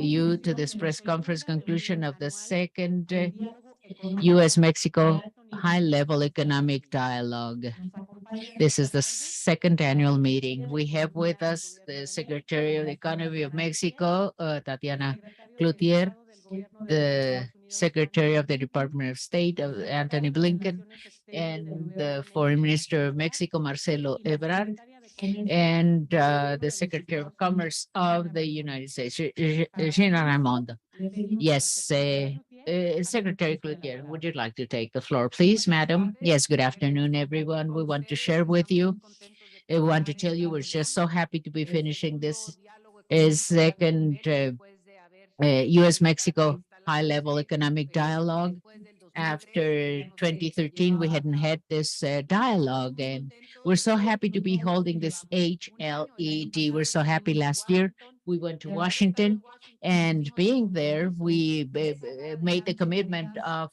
you to this press conference conclusion of the second U.S.-Mexico high-level economic dialogue. This is the second annual meeting. We have with us the Secretary of the Economy of Mexico, Tatiana Cloutier, the Secretary of the Department of State, Antony Blinken, and the Foreign Minister of Mexico, Marcelo Ebrard, and the Secretary of Commerce of the United States, Gina Raimondo. Yes, Secretary Cloutier, would you like to take the floor, please, madam? Yes, good afternoon, everyone. We want to share with you. We want to tell you we're just so happy to be finishing this second U.S.-Mexico high-level economic dialogue. After 2013, we hadn't had this dialogue, and we're so happy to be holding this HLED. We're so happy last year we went to Washington, and being there, we made the commitment of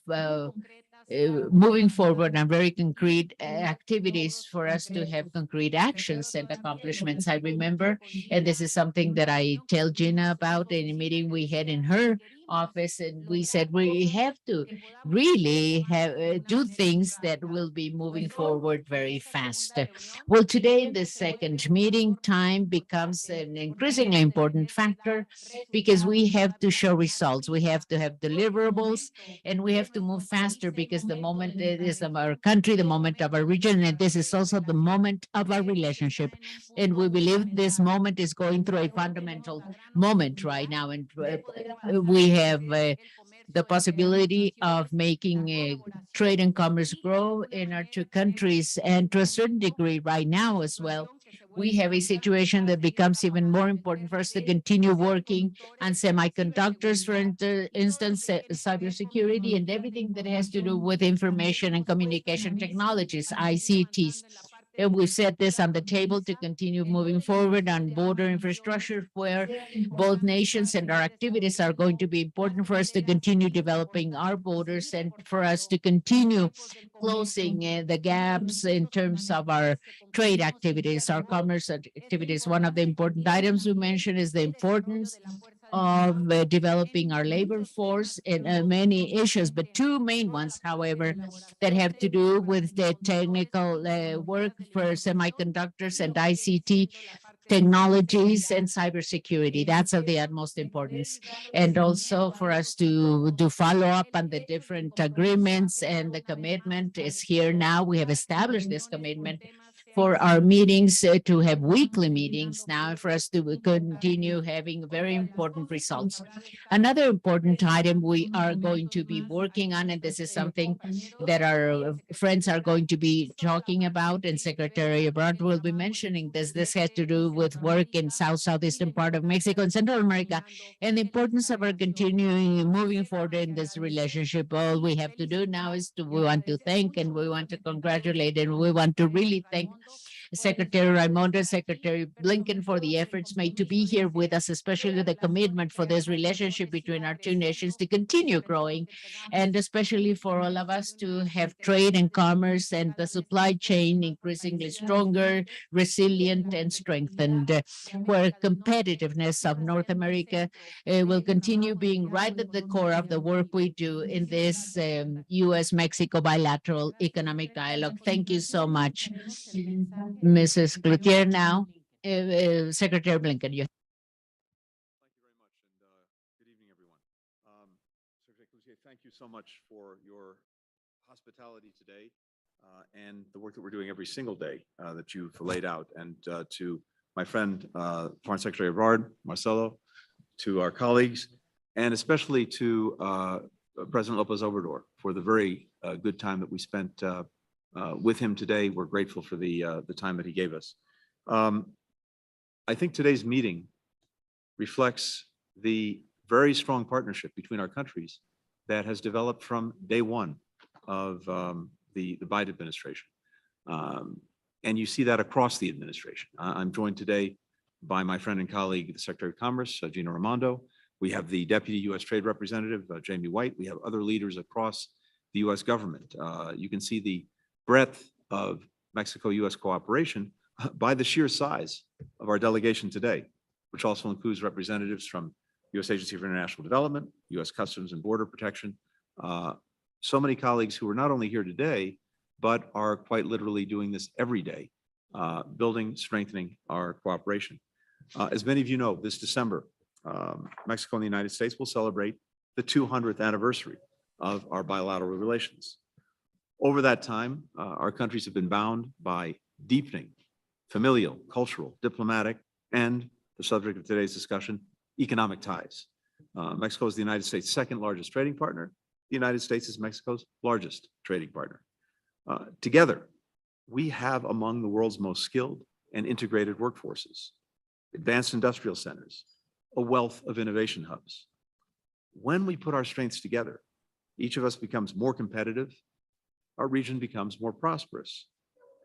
moving forward on very concrete activities for us to have concrete actions and accomplishments. I remember, and this is something that I tell Gina about in a meeting we had in her office, and we said we have to really do things that will be moving forward very fast. Well, today the second meeting time becomes an increasingly important factor because we have to show results. We have to have deliverables, and we have to move faster because the moment it is of our country, the moment of our region, and this is also the moment of our relationship. And we believe this moment is going through a fundamental moment right now, and we have the possibility of making trade and commerce grow in our two countries. And to a certain degree right now as well, we have a situation that becomes even more important for us to continue working on semiconductors, for instance, cybersecurity, and everything that has to do with information and communication technologies, ICTs. And we set this on the table to continue moving forward on border infrastructure, where both nations and our activities are going to be important for us to continue developing our borders and for us to continue closing the gaps in terms of our trade activities, our commerce activities. One of the important items we mentioned is the importance of developing our labor force in many issues, but two main ones, however, that have to do with the technical work for semiconductors and ICT technologies and cybersecurity. That's of the utmost importance. And also for us to do follow up on the different agreements, and the commitment is here now. We have established this commitment for our meetings to have weekly meetings now, for us to continue having very important results. Another important item we are going to be working on, and this is something that our friends are going to be talking about, and Secretary Ebrard will be mentioning this. This has to do with work in southeastern part of Mexico and Central America, and the importance of our continuing moving forward in this relationship. All we have to do now is we want to thank, and we want to congratulate, and we want to really thank Secretary Raimondo, Secretary Blinken for the efforts made to be here with us, especially the commitment for this relationship between our two nations to continue growing, and especially for all of us to have trade and commerce and the supply chain increasingly stronger, resilient, and strengthened, where competitiveness of North America will continue being right at the core of the work we do in this U.S.-Mexico bilateral economic dialogue. Thank you so much, Mrs. Cloutier. Now, Secretary Blinken, you. Thank you very much, and good evening, everyone. Secretary Cloutier, thank you so much for your hospitality today and the work that we're doing every single day that you've laid out. And to my friend, Foreign Secretary Ebrard, Marcelo, to our colleagues, and especially to President López Obrador for the very good time that we spent with him today. We're grateful for the time that he gave us. I think today's meeting reflects the very strong partnership between our countries that has developed from day one of the Biden administration. And you see that across the administration. I'm joined today by my friend and colleague, the Secretary of Commerce, Gina Raimondo. We have the Deputy U.S. Trade Representative, Jamie White. We have other leaders across the U.S. government. You can see the breadth of Mexico-U.S. cooperation by the sheer size of our delegation today, which also includes representatives from U.S. Agency for International Development, U.S. Customs and Border Protection. So many colleagues who are not only here today, but are quite literally doing this every day, building, strengthening our cooperation. As many of you know, this December, Mexico and the United States will celebrate the 200th anniversary of our bilateral relations. Over that time, our countries have been bound by deepening familial, cultural, diplomatic, and the subject of today's discussion, economic ties. Mexico is the United States' second largest trading partner. The United States is Mexico's largest trading partner. Together, we have among the world's most skilled and integrated workforces, advanced industrial centers, a wealth of innovation hubs. When we put our strengths together, each of us becomes more competitive, our region becomes more prosperous.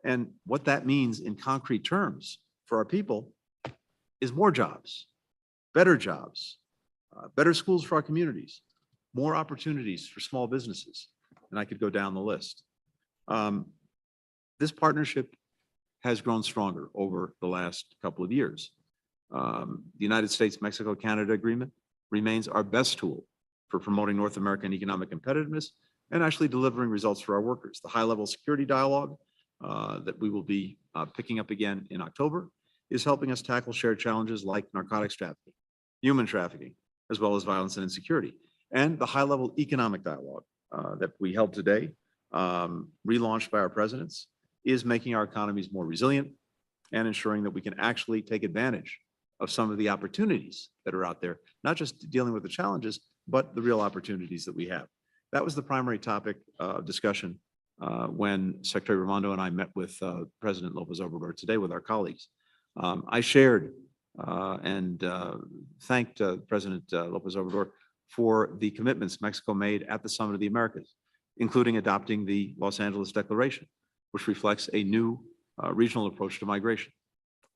And what that means in concrete terms for our people is more jobs, better schools for our communities, more opportunities for small businesses, and I could go down the list. This partnership has grown stronger over the last couple of years. The United States-Mexico-Canada agreement remains our best tool for promoting North American economic competitiveness and actually delivering results for our workers. The high-level security dialogue that we will be picking up again in October is helping us tackle shared challenges like narcotics trafficking, human trafficking, as well as violence and insecurity. And the high-level economic dialogue that we held today, relaunched by our presidents, is making our economies more resilient and ensuring that we can actually take advantage of some of the opportunities that are out there, not just dealing with the challenges, but the real opportunities that we have. That was the primary topic of discussion when Secretary Raimondo and I met with President Lopez Obrador today with our colleagues. I shared and thanked President Lopez Obrador for the commitments Mexico made at the Summit of the Americas, including adopting the Los Angeles Declaration, which reflects a new regional approach to migration.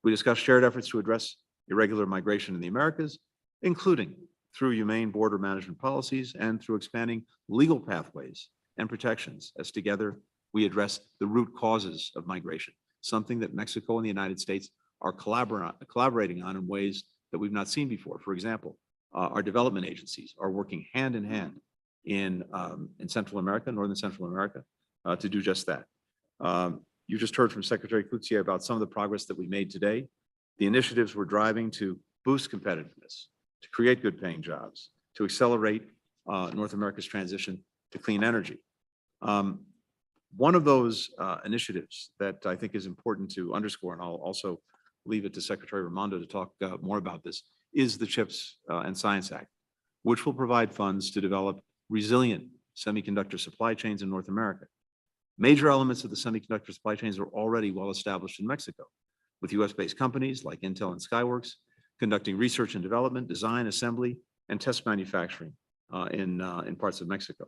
We discussed shared efforts to address irregular migration in the Americas, including through humane border management policies and through expanding legal pathways and protections, as together we address the root causes of migration, something that Mexico and the United States are collaborating on in ways that we've not seen before. For example, our development agencies are working hand in hand in Central America, Northern Central America, to do just that. You just heard from Secretary Cloutier about some of the progress that we made today, the initiatives we're driving to boost competitiveness, to create good paying jobs, to accelerate North America's transition to clean energy. One of those initiatives that I think is important to underscore, and I'll also leave it to Secretary Raimondo to talk more about this, is the CHIPS and Science Act, which will provide funds to develop resilient semiconductor supply chains in North America. Major elements of the semiconductor supply chains are already well established in Mexico, with US-based companies like Intel and Skyworks conducting research and development, design, assembly, and test manufacturing in parts of Mexico.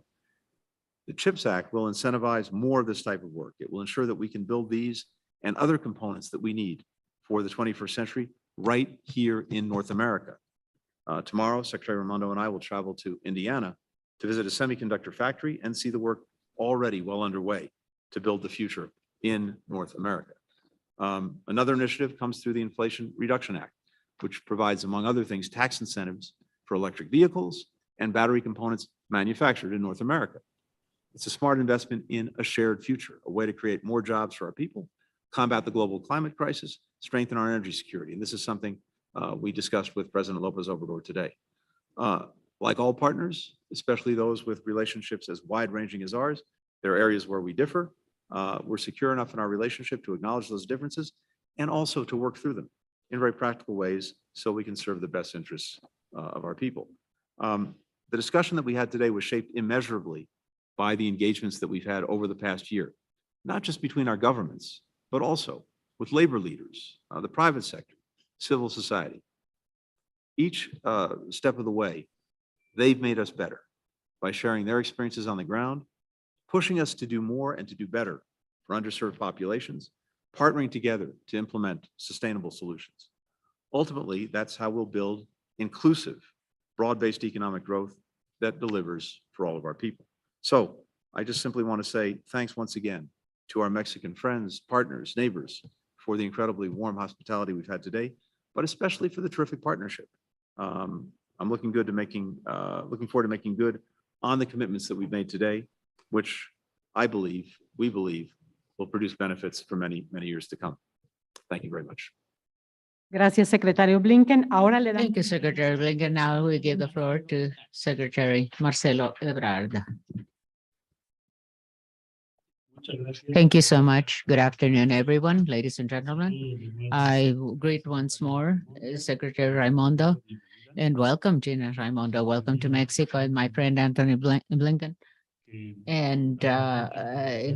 The CHIPS Act will incentivize more of this type of work. It will ensure that we can build these and other components that we need for the 21st century right here in North America. Tomorrow, Secretary Raimondo and I will travel to Indiana to visit a semiconductor factory and see the work already well underway to build the future in North America. Another initiative comes through the Inflation Reduction Act, which provides, among other things, tax incentives for electric vehicles and battery components manufactured in North America. It's a smart investment in a shared future, a way to create more jobs for our people, combat the global climate crisis, strengthen our energy security. And this is something we discussed with President Lopez Obrador today. Like all partners, especially those with relationships as wide-ranging as ours, there are areas where we differ. We're secure enough in our relationship to acknowledge those differences and also to work through them in very practical ways so we can serve the best interests of our people. The discussion that we had today was shaped immeasurably by the engagements that we've had over the past year, not just between our governments, but also with labor leaders, the private sector, civil society. Each step of the way, they've made us better by sharing their experiences on the ground, pushing us to do more and to do better for underserved populations, partnering together to implement sustainable solutions. Ultimately, that's how we'll build inclusive, broad-based economic growth that delivers for all of our people. So I just simply want to say thanks once again to our Mexican friends, partners, neighbors for the incredibly warm hospitality we've had today, but especially for the terrific partnership. I'm looking forward to making good on the commitments that we've made today, which we believe will produce benefits for many, many years to come. Thank you very much. Gracias, secretario Blinken. Ahora le Thank you, damos Secretary Blinken. Now we give the floor to Secretary Marcelo Ebrard. Thank you so much. Good afternoon, everyone, ladies and gentlemen. I greet once more Secretary Raimondo and welcome, Gina Raimondo. Welcome to Mexico and my friend Anthony Blinken, and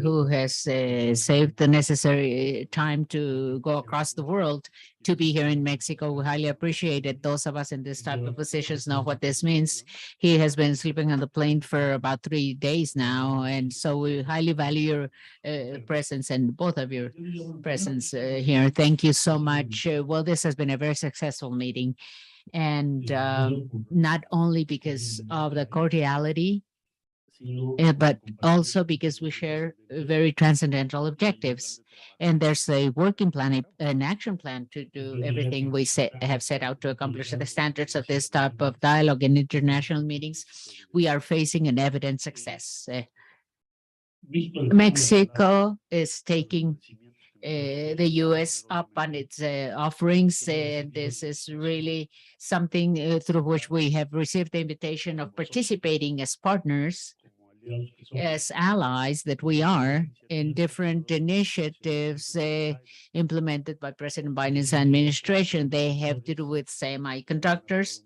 who has saved the necessary time to go across the world to be here in Mexico. We highly appreciate it. Those of us in this type of positions know what this means. He has been sleeping on the plane for about 3 days now, and so we highly value your presence and both of your presence here. Thank you so much. Well, this has been a very successful meeting, and not only because of the cordiality, but also because we share very transcendental objectives. And there's a working plan, an action plan to do everything we have set out to accomplish the standards of this type of dialogue in international meetings. We are facing an evident success. Mexico is taking the U.S. up on its offerings. This is really something through which we have received the invitation of participating as partners, as allies that we are in different initiatives implemented by President Biden's administration. They have to do with semiconductors.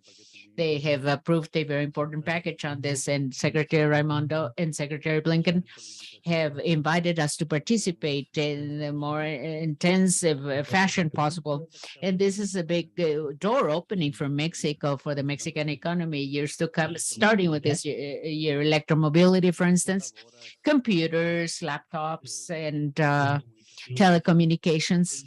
They have approved a very important package on this, and Secretary Raimondo and Secretary Blinken have invited us to participate in the more intensive fashion possible. And this is a big door opening for Mexico, for the Mexican economy, years to come, starting with this year, electromobility, for instance, computers, laptops, and telecommunications.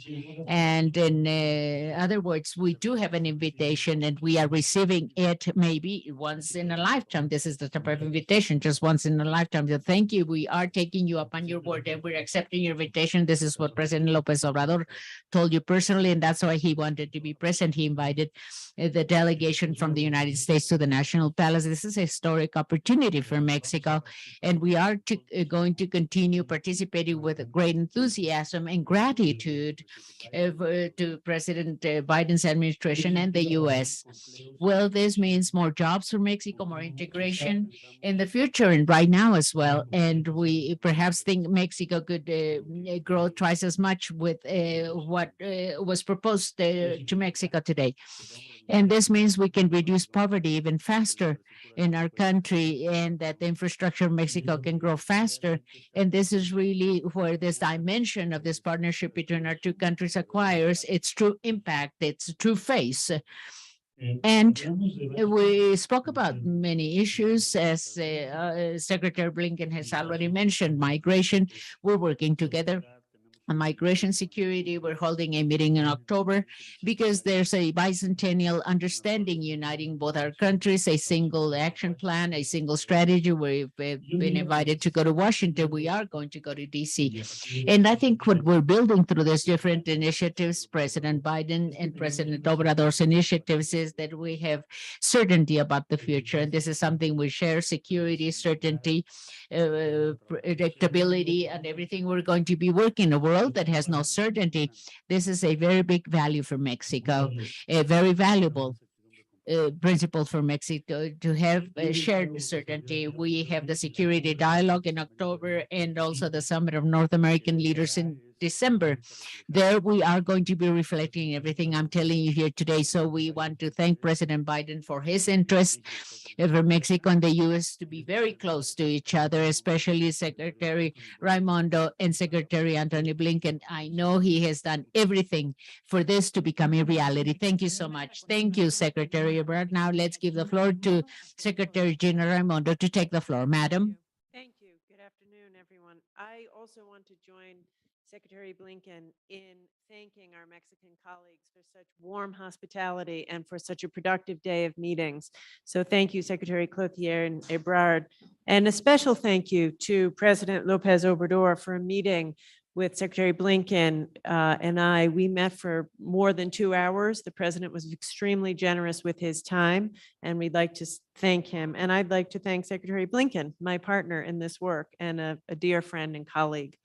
And in other words, we do have an invitation and we are receiving it maybe once in a lifetime. This is the type of invitation, just once in a lifetime. So thank you. We are taking you up on your word and we're accepting your invitation. This is what President Lopez Obrador told you personally, and that's why he wanted to be present. He invited the delegation from the United States to the National Palace. This is a historic opportunity for Mexico, and we are going to continue participating with great enthusiasm and gratitude to President Biden's administration and the U.S. Well, this means more jobs for Mexico, more integration in the future and right now as well. And we perhaps think Mexico could grow twice as much with what was proposed to Mexico today. And this means we can reduce poverty even faster in our country, and that the infrastructure of Mexico can grow faster. And this is really where this dimension of this partnership between our two countries acquires its true impact, its true face. And we spoke about many issues, as Secretary Blinken has already mentioned, migration. We're working together on migration security. We're holding a meeting in October because there's a bicentennial understanding uniting both our countries, a single action plan, a single strategy. We've been invited to go to Washington. We are going to go to DC. And I think what we're building through these different initiatives, President Biden and President Obrador's initiatives, is that we have certainty about the future. And this is something we share: security, certainty, predictability, and everything. We're going to be working in a world that has no certainty. This is a very big value for Mexico, a very valuable principle for Mexico to have shared certainty. We have the security dialogue in October and also the Summit of North American Leaders in December. There we are going to be reflecting everything I'm telling you here today. So we want to thank President Biden for his interest for Mexico and the U.S. to be very close to each other, especially Secretary Raimondo and Secretary Anthony Blinken. I know he has done everything for this to become a reality. Thank you so much. Thank you, Secretary Ebrard. Now let's give the floor to Secretary Gina Raimondo to take the floor. Madam. Thank you. Good afternoon, everyone. I also want to join Secretary Blinken in thanking our Mexican colleagues for such warm hospitality and for such a productive day of meetings. So thank you, Secretary Clouthier and Ebrard. And a special thank you to President Lopez Obrador for meeting with Secretary Blinken and I. We met for more than 2 hours. The president was extremely generous with his time, and we'd like to thank him. And I'd like to thank Secretary Blinken, my partner in this work and a dear friend and colleague.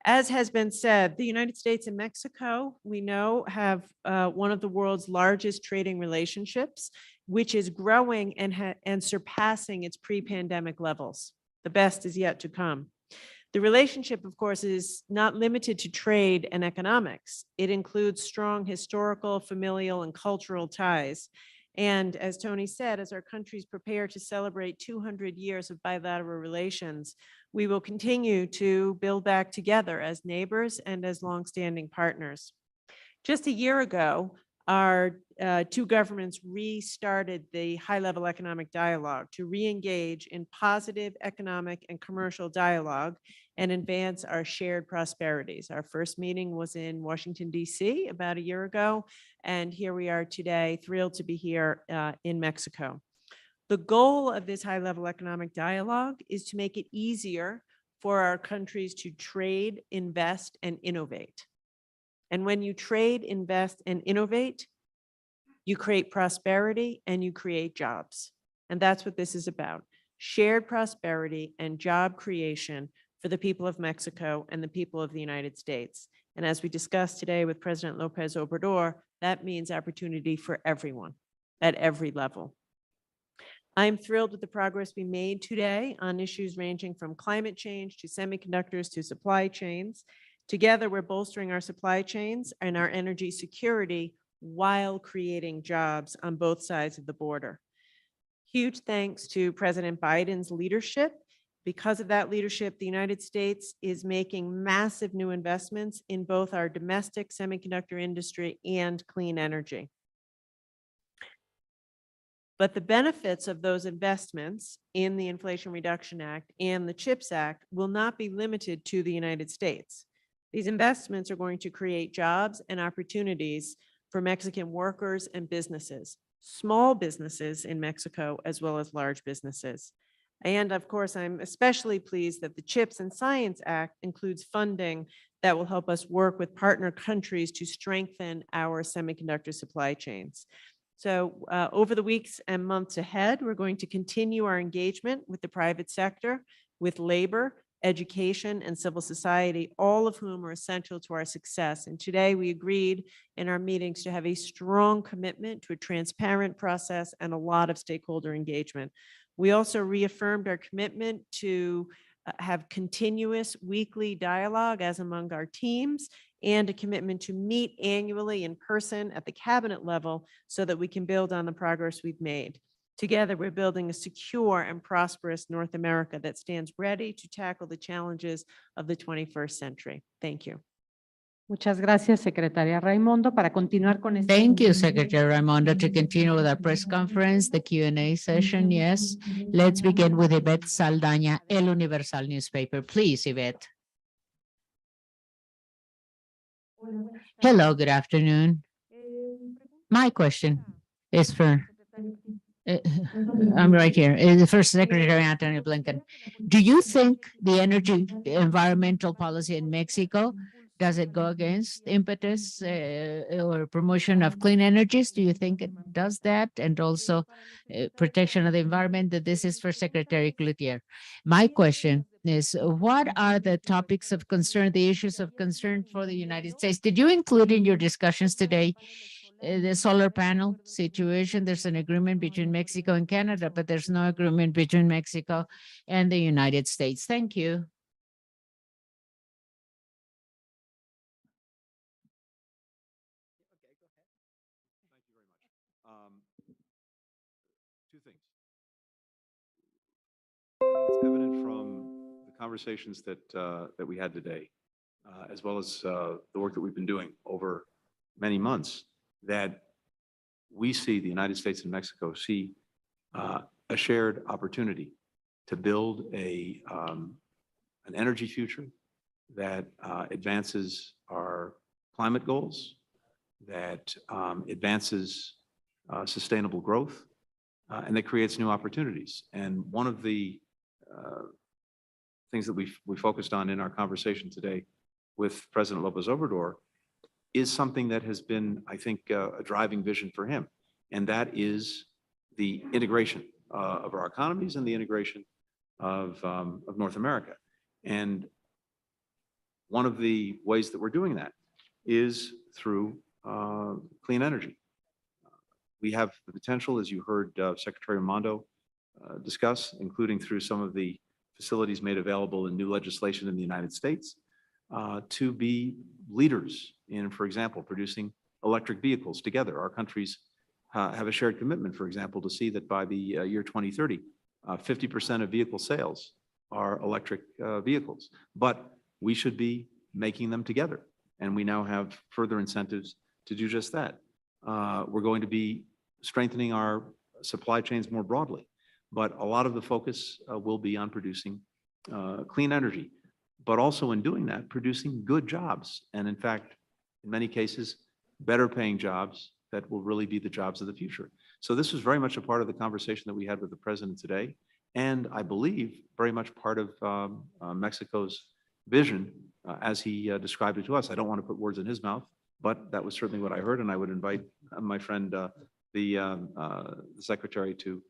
As has been said, the United States and Mexico, we know, have one of the world's largest trading relationships, which is growing and surpassing its pre-pandemic levels. The best is yet to come. The relationship, of course, is not limited to trade and economics. It includes strong historical, familial, and cultural ties. And as Tony said, as our countries prepare to celebrate 200 years of bilateral relations, we will continue to build back together as neighbors and as longstanding partners. Just a year ago, our two governments restarted the high-level economic dialogue to re-engage in positive economic and commercial dialogue and advance our shared prosperities. Our first meeting was in Washington, D.C. about a year ago, and here we are today, thrilled to be here in Mexico. The goal of this high-level economic dialogue is to make it easier for our countries to trade, invest, and innovate. And when you trade, invest, and innovate, you create prosperity and you create jobs. And that's what this is about: shared prosperity and job creation for the people of Mexico and the people of the United States. And as we discussed today with President López Obrador, that means opportunity for everyone at every level. I'm thrilled with the progress we made today on issues ranging from climate change to semiconductors to supply chains. Together, we're bolstering our supply chains and our energy security while creating jobs on both sides of the border. Huge thanks to President Biden's leadership. Because of that leadership, the United States is making massive new investments in both our domestic semiconductor industry and clean energy. But the benefits of those investments in the Inflation Reduction Act and the CHIPS Act will not be limited to the United States. These investments are going to create jobs and opportunities for Mexican workers and businesses, small businesses in Mexico, as well as large businesses. And of course, I'm especially pleased that the CHIPS and Science Act includes funding that will help us work with partner countries to strengthen our semiconductor supply chains. So over the weeks and months ahead, we're going to continue our engagement with the private sector, with labor, education, and civil society, all of whom are essential to our success. And today we agreed in our meetings to have a strong commitment to a transparent process and a lot of stakeholder engagement. We also reaffirmed our commitment to have continuous weekly dialogue as among our teams, and a commitment to meet annually in person at the cabinet level so that we can build on the progress we've made. Together, we're building a secure and prosperous North America that stands ready to tackle the challenges of the 21st century. Thank you. Muchas gracias, Secretaria Raimondo. Para continuar con este. Thank you, Secretary Raimondo. To continue with our press conference, the Q&A session, yes. Let's begin with Yvette Saldaña, El Universal newspaper. Please, Yvette. Hello, good afternoon. My question is for, I'm right here, the First Secretary Antonio Blinken. Do you think the energy environmental policy in Mexico, does it go against impetus or promotion of clean energies? Do you think it does that? And also protection of the environment? That this is for Secretary Cloutier. My question is, what are the topics of concern, the issues of concern for the United States? Did you include in your discussions today the solar panel situation? There's an agreement between Mexico and Canada, but there's no agreement between Mexico and the United States. Thank you. Two things. I think it's evident from the conversations that we had today, as well as the work that we've been doing over many months, that we see the United States and Mexico see a shared opportunity to build an energy future that advances our climate goals, that advances sustainable growth, and that creates new opportunities. And one of the things that we focused on in our conversation today with President Lopez Obrador is something that has been, I think, a driving vision for him. And that is the integration of our economies and the integration of North America. And one of the ways that we're doing that is through clean energy. We have the potential, as you heard Secretary Raimondo discuss, including through some of the facilities made available in new legislation in the United States, to be leaders in, for example, producing electric vehicles together. Our countries have a shared commitment, for example, to see that by the year 2030, 50% of vehicle sales are electric vehicles. But we should be making them together. And we now have further incentives to do just that. We're going to be strengthening our supply chains more broadly. But a lot of the focus will be on producing clean energy, but also in doing that, producing good jobs. And in fact, in many cases, better paying jobs that will really be the jobs of the future. So this was very much a part of the conversation that we had with the president today. And I believe very much part of Mexico's vision as he described it to us. I don't want to put words in his mouth, but that was certainly what I heard. And I would invite my friend, the secretary, to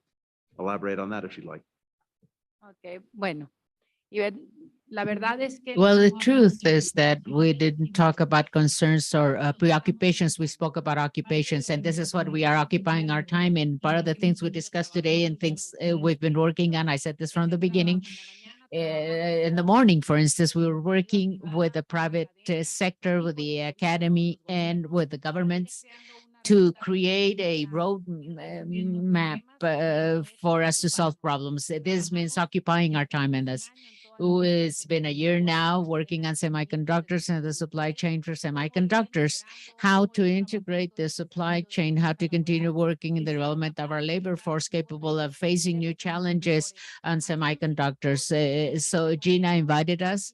elaborate on that if you'd like. Okay, bueno. La verdad es que Well, the truth is that we didn't talk about concerns or preoccupations. We spoke about occupations, and this is what we are occupying our time in. Part of the things we discussed today and things we've been working on, I said this from the beginning. In the morning, for instance, we were working with the private sector, with the academy, and with the governments to create a road map for us to solve problems. This means occupying our time in this. It's been a year now working on semiconductors and the supply chain for semiconductors, how to integrate the supply chain, how to continue working in the development of our labor force capable of facing new challenges on semiconductors. So Gina invited us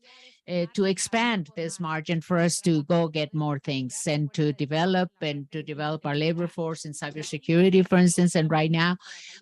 to expand this margin for us to go get more things and to develop our labor force in cybersecurity, for instance. And right now,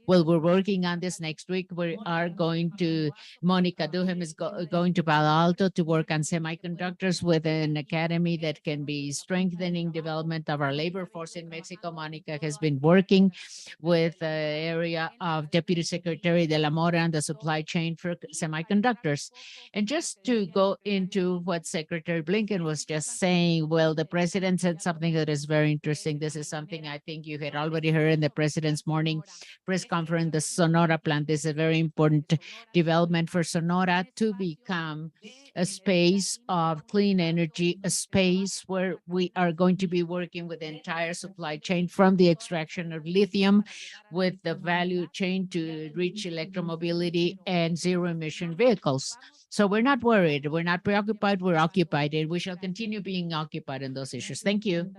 well, we're working on this. Next week, we are going to, Monica Duhem is going to Palo Alto to work on semiconductors with an academy that can be strengthening development of our labor force in Mexico. Monica has been working with the area of Deputy Secretary de la Mora and the supply chain for semiconductors. And just to go into what Secretary Blinken was just saying, well, the president said something that is very interesting. This is something I think you had already heard in the president's morning press conference. The Sonora plant is a very important development for Sonora to become a space of clean energy, a space where we are going to be working with the entire supply chain from the extraction of lithium with the value chain to reach electromobility and zero emission vehicles. So we're not worried, we're not preoccupied, we're occupied, and we shall continue being occupied in those issues. Thank you.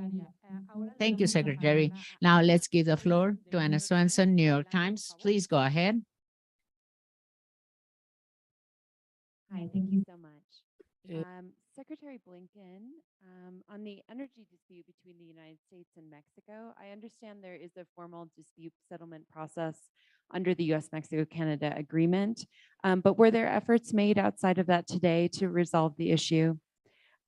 Thank you, Secretary. Now let's give the floor to Anna Swenson, New York Times. Please go ahead. Hi, thank you so much. Secretary Blinken, on the energy dispute between the United States and Mexico, I understand there is a formal dispute settlement process under the U.S.-Mexico-Canada agreement, but were there efforts made outside of that today to resolve the issue?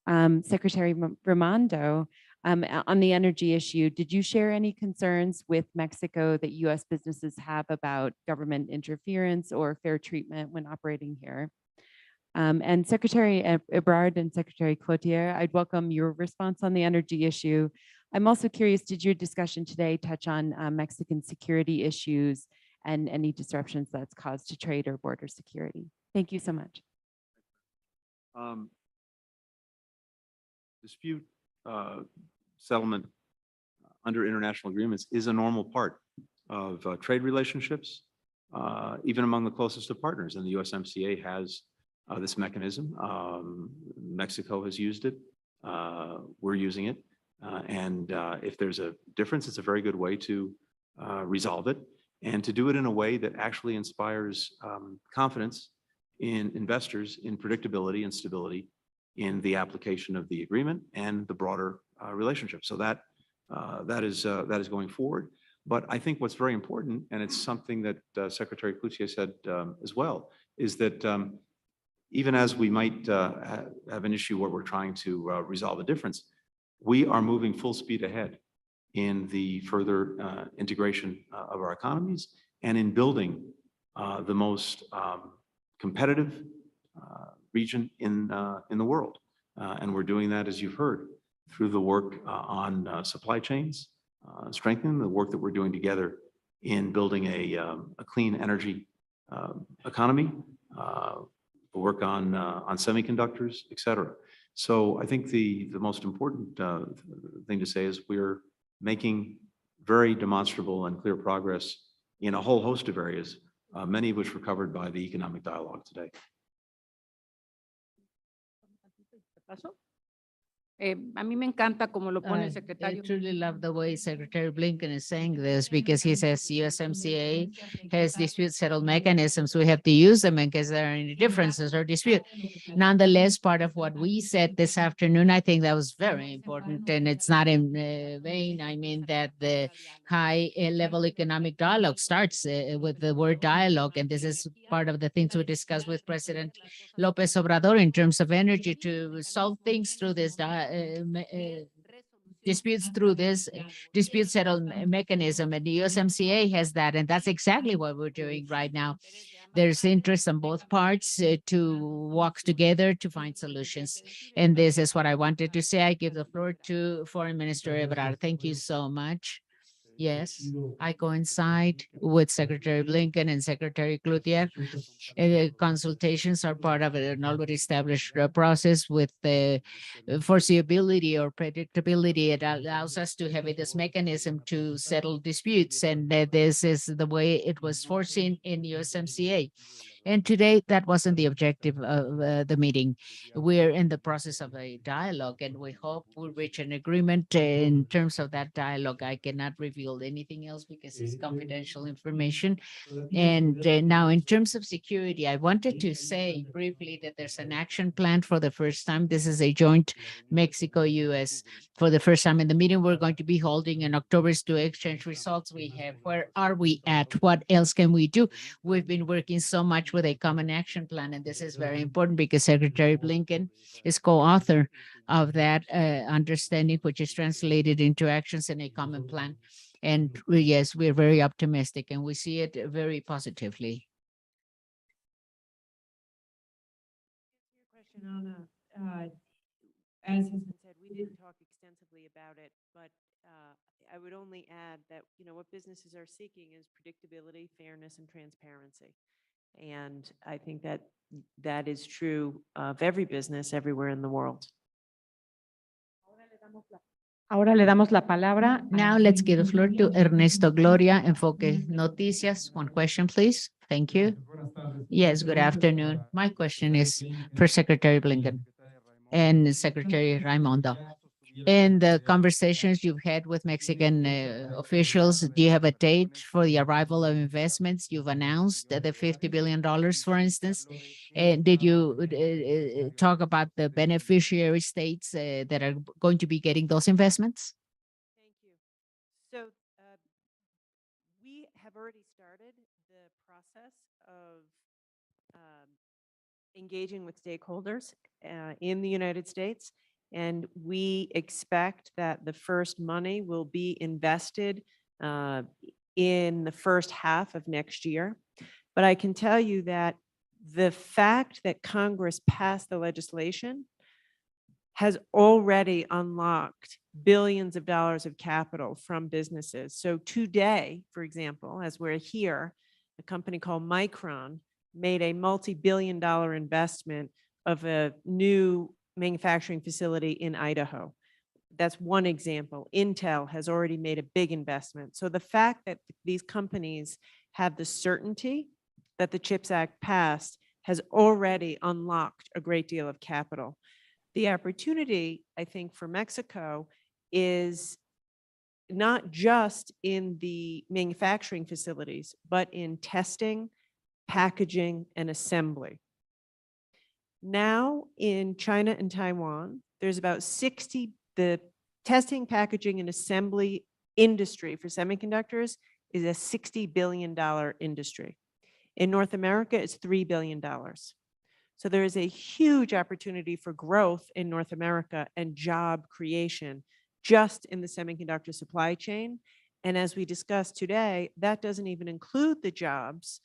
Secretary Raimondo, on the energy issue, did you share any concerns with Mexico that U.S. businesses have about government interference or fair treatment when operating here? And Secretary Ebrard and Secretary Cloutier, I'd welcome your response on the energy issue. I'm also curious, did your discussion today touch on Mexican security issues and any disruptions that's caused to trade or border security? Thank you so much. Dispute settlement under international agreements is a normal part of trade relationships, even among the closest of partners. And the USMCA has this mechanism. Mexico has used it. We're using it. And if there's a difference, it's a very good way to resolve it and to do it in a way that actually inspires confidence in investors in predictability and stability in the application of the agreement and the broader relationship. So that is going forward. But I think what's very important, and it's something that Secretary Cloutier said as well, is that even as we might have an issue where we're trying to resolve a difference, we are moving full speed ahead in the further integration of our economies and in building the most competitive region in the world. And we're doing that, as you've heard, through the work on supply chains, strengthening the work that we're doing together in building a clean energy economy, work on semiconductors, et cetera. So I think the most important thing to say is we're making very demonstrable and clear progress in a whole host of areas, many of which were covered by the economic dialogue today. A mí me encanta como lo pone el I secretario. truly love the way Secretary Blinken is saying this because he says USMCA has dispute settled mechanisms. We have to use them in case there are any differences or dispute. Nonetheless, part of what we said this afternoon, I think that was very important, and it's not in vain. I mean that the high-level economic dialogue starts with the word dialogue, and this is part of the things we discussed with President López Obrador in terms of energy to solve things through this disputes through this dispute settlement mechanism, and the USMCA has that, and that's exactly what we're doing right now. There's interest on both parts to walk together to find solutions, and this is what I wanted to say. I give the floor to Foreign Minister Ebrard. Thank you so much. Yes, I coincide with Secretary Blinken and Secretary Cloutier. Consultations are part of an already established process with the foreseeability or predictability. It allows us to have this mechanism to settle disputes, and this is the way it was foreseen in USMCA. And today, that wasn't the objective of the meeting. We're in the process of a dialogue, and we hope we'll reach an agreement in terms of that dialogue. I cannot reveal anything else because it's confidential information. And now, in terms of security, I wanted to say briefly that there's an action plan for the first time. This is a joint Mexico-US for the first time. In the meeting we're going to be holding in October is to exchange results we have. Where are we at? What else can we do? We've been working so much with a common action plan, and this is very important because Secretary Blinken is co-author of that understanding, which is translated into actions in a common plan. And yes, we're very optimistic and we see it very positively. Question, Anna. As has been said, we didn't talk extensively about it, but I would only add that, what businesses are seeking is predictability, fairness, and transparency. And I think that that is true of every business everywhere in the world. Ahora le damos la palabra. Now let's give the floor to Ernesto Gloria, Enfoque Noticias. One question, please. Thank you. Yes, good afternoon. My question is for Secretary Blinken and Secretary Raimondo. In the conversations you've had with Mexican officials, do you have a date for the arrival of investments? You've announced the $50 billion, for instance. And did you talk about the beneficiary states that are going to be getting those investments? Thank you. So we have already started the process of engaging with stakeholders in the United States. And we expect that the first money will be invested in the first half of next year. But I can tell you that the fact that Congress passed the legislation has already unlocked billions of dollars of capital from businesses. So today, for example, as we're here, a company called Micron made a multi-billion-dollar investment of a new manufacturing facility in Idaho. That's one example. Intel has already made a big investment. So the fact that these companies have the certainty that the CHIPS Act passed has already unlocked a great deal of capital. The opportunity, I think, for Mexico is not just in the manufacturing facilities, but in testing, packaging, and assembly. Now in China and Taiwan, there's about 60, the testing, packaging, and assembly industry for semiconductors is a $60 billion industry. In North America, it's $3 billion. So there is a huge opportunity for growth in North America and job creation just in the semiconductor supply chain. And as we discussed today, that doesn't even include the jobs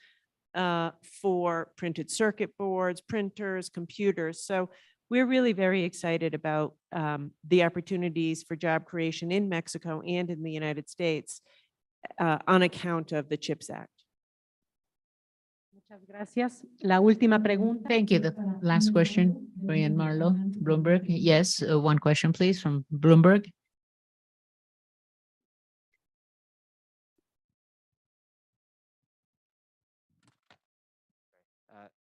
for printed circuit boards, printers, computers. So we're really very excited about the opportunities for job creation in Mexico and in the United States on account of the CHIPS Act. Muchas gracias. La última pregunta. Thank you. The last question, Brian Marlowe, Bloomberg. Yes, one question, please, from Bloomberg.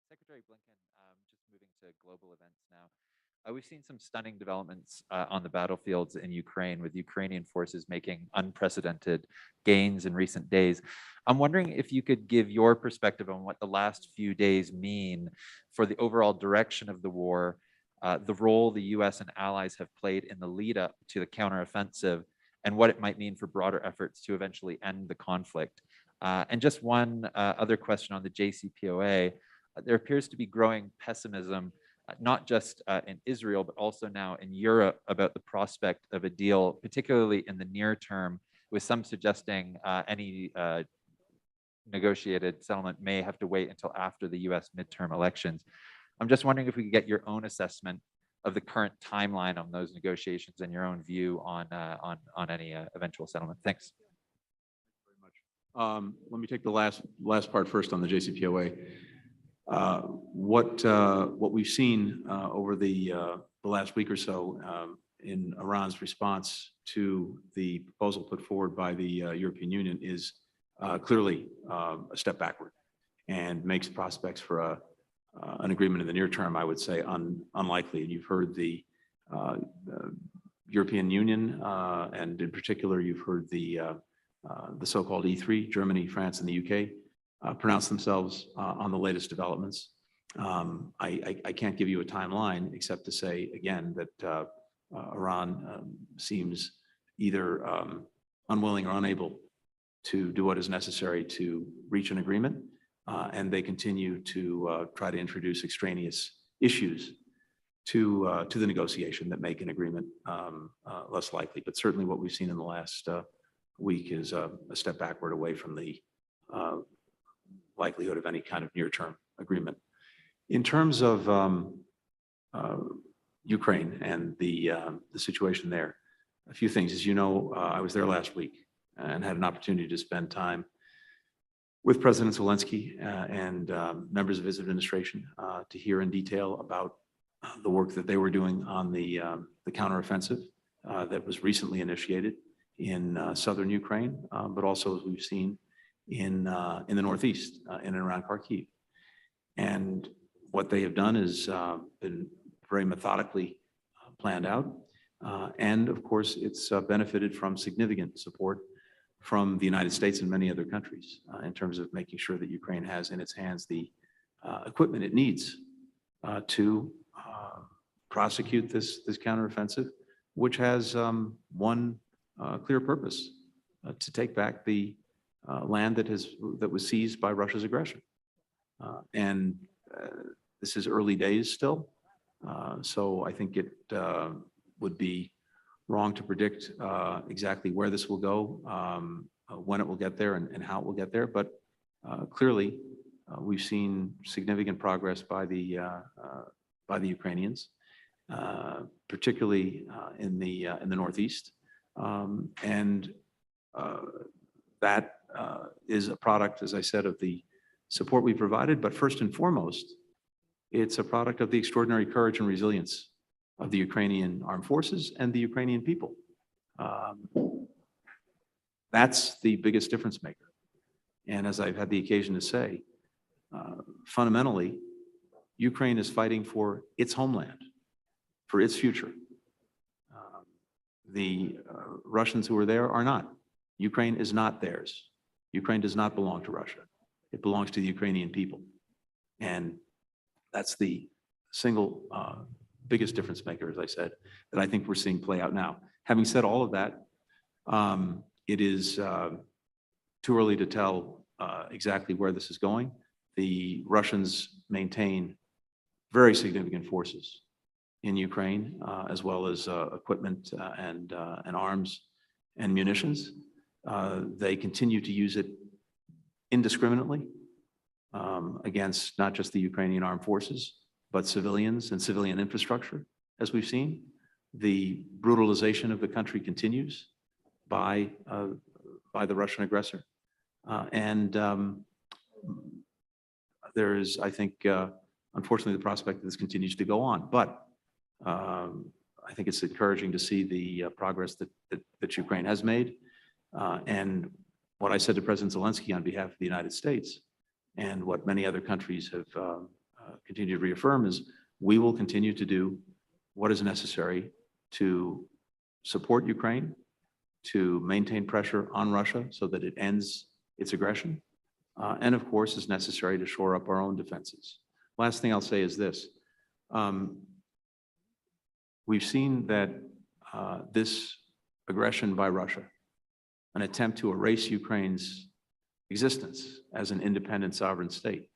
Secretary Blinken, just moving to global events now. We've seen some stunning developments on the battlefields in Ukraine, with Ukrainian forces making unprecedented gains in recent days. I'm wondering if you could give your perspective on what the last few days mean for the overall direction of the war, the role the US and allies have played in the lead up to the counteroffensive, and what it might mean for broader efforts to eventually end the conflict. And just one other question on the JCPOA. There appears to be growing pessimism, not just in Israel, but also now in Europe, about the prospect of a deal, particularly in the near term, with some suggesting any negotiated settlement may have to wait until after the US midterm elections. I'm just wondering if we could get your own assessment of the current timeline on those negotiations and your own view on any eventual settlement. Thanks. Let me take the last part first on the JCPOA. What we've seen over the last week or so in Iran's response to the proposal put forward by the European Union is clearly a step backward, and makes prospects for an agreement in the near term, I would say, unlikely. And you've heard the European Union, and in particular, you've heard the so-called E3, Germany, France, and the UK, pronounce themselves on the latest developments. I can't give you a timeline except to say, again, that Iran seems either unwilling or unable to do what is necessary to reach an agreement, and they continue to try to introduce extraneous issues to the negotiation that make an agreement less likely. But certainly what we've seen in the last week is a step backward away from the likelihood of any kind of near-term agreement. In terms of Ukraine and the situation there, a few things. As you know, I was there last week and had an opportunity to spend time with President Zelensky and members of his administration to hear in detail about the work that they were doing on the counteroffensive that was recently initiated in southern Ukraine, but also, as we've seen, in the northeast, in and around Kharkiv. And what they have done is been very methodically planned out. And of course, it's benefited from significant support from the United States and many other countries in terms of making sure that Ukraine has in its hands the equipment it needs to prosecute this counteroffensive, which has one clear purpose: to take back the land that was seized by Russia's aggression. And this is early days still, so I think it would be wrong to predict exactly where this will go, when it will get there, and how it will get there. But clearly, we've seen significant progress by the Ukrainians, particularly in the northeast, and that is a product, as I said, of the support we provided. But first and foremost, it's a product of the extraordinary courage and resilience of the Ukrainian armed forces and the Ukrainian people. That's the biggest difference maker. And as I've had the occasion to say, fundamentally, Ukraine is fighting for its homeland, for its future. The Russians who are there are not. Ukraine is not theirs. Ukraine does not belong to Russia. It belongs to the Ukrainian people. And that's the single biggest difference maker, as I said, that I think we're seeing play out now. Having said all of that, it is too early to tell exactly where this is going. The Russians maintain very significant forces in Ukraine, as well as equipment and arms and munitions. They continue to use it indiscriminately against not just the Ukrainian armed forces, but civilians and civilian infrastructure, as we've seen. The brutalization of the country continues by the Russian aggressor. There is, I think, unfortunately, the prospect that this continues to go on. But I think it's encouraging to see the progress that Ukraine has made. And what I said to President Zelensky on behalf of the United States, and what many other countries have continued to reaffirm, is we will continue to do what is necessary to support Ukraine, to maintain pressure on Russia so that it ends its aggression, and of course, is necessary to shore up our own defenses. Last thing I'll say is this. We've seen that this aggression by Russia, an attempt to erase Ukraine's existence as an independent sovereign state,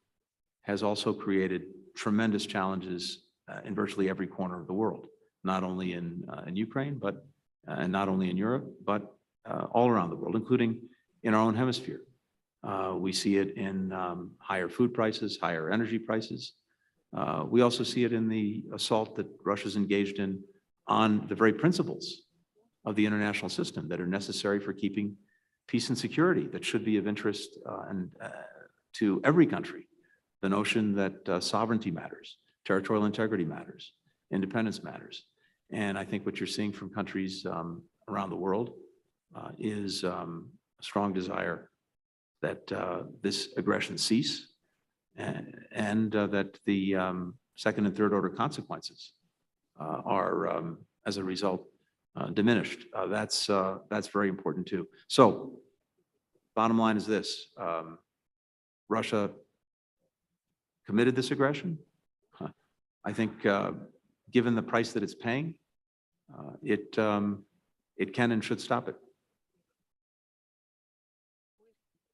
has also created tremendous challenges in virtually every corner of the world, not only in Ukraine, but and not only in Europe, but all around the world, including in our own hemisphere. We see it in higher food prices, higher energy prices. We also see it in the assault that Russia's engaged in on the very principles of the international system that are necessary for keeping peace and security, that should be of interest to every country. The notion that sovereignty matters, territorial integrity matters, independence matters. And I think what you're seeing from countries around the world is a strong desire that this aggression cease and that the second and third order consequences are, as a result, diminished. That's very important too. So bottom line is this. Russia committed this aggression. I think given the price that it's paying, it can and should stop it.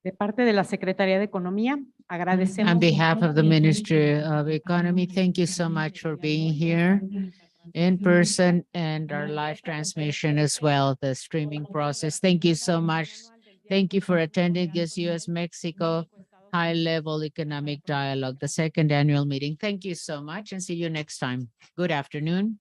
De parte de la Secretaría de Economía, agradecemos. On behalf of the Ministry of Economy, thank you so much for being here in person and our live transmission as well, the streaming process. Thank you so much. Thank you for attending this U.S.-Mexico High-Level Economic Dialogue, the second annual meeting. Thank you so much and see you next time. Good afternoon.